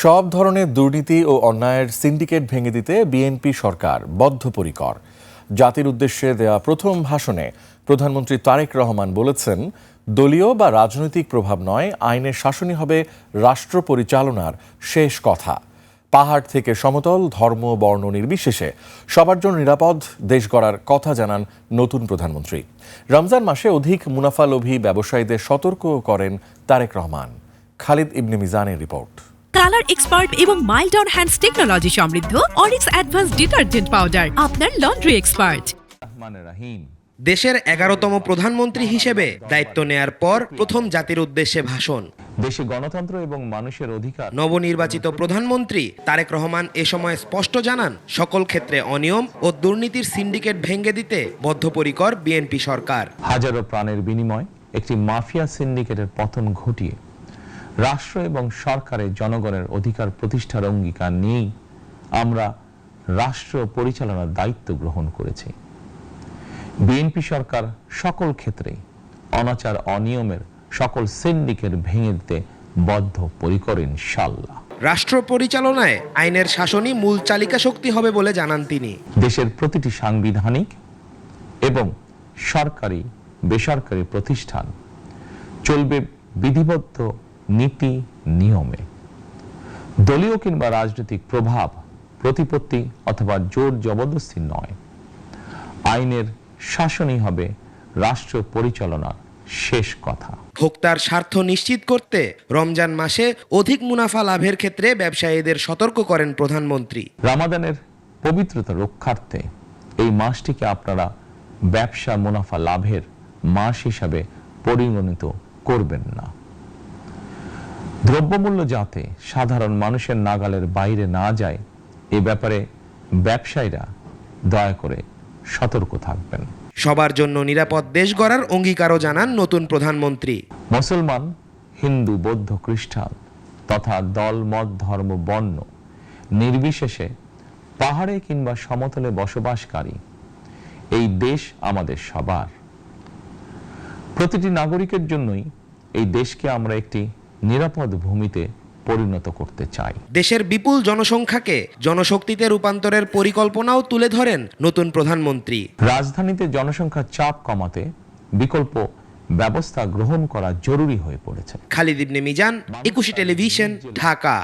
সব ধরনের দুর্নীতি ও অন্যায়ের সিন্ডিকেট ভেঙে দিতে বিএনপি সরকার বদ্ধপরিকর। জাতির উদ্দেশ্যে দেয়া প্রথম ভাষণে প্রধানমন্ত্রী তারেক রহমান বলেছেন, দলীয় বা রাজনৈতিক প্রভাব নয়, আইনের শাসনই হবে রাষ্ট্র পরিচালনার শেষ কথা। পাহাড় থেকে সমতল, ধর্ম বর্ণ নির্বিশেষে সবার জন্য নিরাপদ দেশ গড়ার কথা জানান নতুন প্রধানমন্ত্রী। রমজান মাসে অধিক মুনাফালোভী ব্যবসায়ীদের সতর্ক করেন তারেক রহমান। খালিদ ইবনে মিজানের রিপোর্ট। কালার এক্সপার্ট এবং মাইল্ড অন হ্যান্ডস টেকনোলজি সমৃদ্ধ অরিক্স অ্যাডভান্স ডিটারজেন্ট পাউডার আপনার লন্ড্রি এক্সপার্ট। দেশের 11তম প্রধানমন্ত্রী হিসেবে দায়িত্ব নেয়ার পর প্রথম জাতির উদ্দেশ্যে ভাষণ। দেশে গণতন্ত্র এবং মানুষের অধিকার। নবনির্বাচিত প্রধানমন্ত্রী তারেক রহমান এ সময় স্পষ্ট জানান, সকল ক্ষেত্রে অনিয়ম ও দুর্নীতির সিন্ডিকেট ভেঙে দিতে বদ্ধপরিকর বিএনপি সরকার। হাজারো প্রাণের বিনিময় একটি মাফিয়া সিন্ডিকেটের পতন ঘটিয়ে রাষ্ট্র এবং সরকারের জনগণের অধিকার প্রতিষ্ঠার অঙ্গীকার নিয়েই আমরা রাষ্ট্র পরিচালনার দায়িত্ব গ্রহণ করেছি। বিএনপি সরকার সকল ক্ষেত্রে অনাচার অনিয়মের সকল সিন্ডিকেট ভেঙে দিতে বদ্ধপরিকর ইনশাআল্লাহ। রাষ্ট্র পরিচালনায় আইনের শাসনই মূল চালিকা শক্তি হবে বলে জানান তিনি। দেশের প্রতিটি সাংবিধানিক এবং সরকারি বেসরকারি প্রতিষ্ঠান চলবে বিধিবদ্ধ নীতি নিয়মে। দলীয় কিংবা রাজনৈতিক প্রভাব, প্রতিপত্তি অথবা জোর জবরদস্তি নয়, আইনের শাসনই হবে রাষ্ট্র পরিচালনার শেষ কথা। ভোক্তার স্বার্থ নিশ্চিত করতে রমজান মাসে অধিক মুনাফা লাভের ক্ষেত্রে ব্যবসায়ীদের সতর্ক করেন প্রধানমন্ত্রী। রমাদানের পবিত্রতা রক্ষার্থে এই মাসটিকে আপনারা ব্যবসা মুনাফা লাভের মাস হিসাবে পরিগণিত করবেন না। দ্রব্যমূল্য যাতে সাধারণ মানুষের নাগালের বাইরে না যায়, এ ব্যাপারে ব্যবসায়ীরা দয়া করে সতর্ক থাকবেন। সবার জন্য নিরাপদ দেশ গড়ার অঙ্গীকারও জানান নতুন প্রধানমন্ত্রী। মুসলমান, হিন্দু, বৌদ্ধ, খ্রিস্টান তথা দল, মত, ধর্ম, বর্ণ নির্বিশেষে পাহাড়ে কিংবা সমতলে বসবাসকারী এই দেশ আমাদের সবার। প্রতিটি নাগরিকের জন্যই এই দেশকে আমরা একটি নিরাপদ ভূমিতে পরিণত করতে চাই। দেশের বিপুল জনসংখ্যাকে জনশক্তিতে রূপান্তরের পরিকল্পনাও তুলে ধরেন নতুন প্রধানমন্ত্রী। রাজধানীতে জনসংখ্যার চাপ কমাতে বিকল্প ব্যবস্থা গ্রহণ করা জরুরি হয়ে পড়েছে। খালিদ ইবনে মিজান, 21 টেলিভিশন, ঢাকা।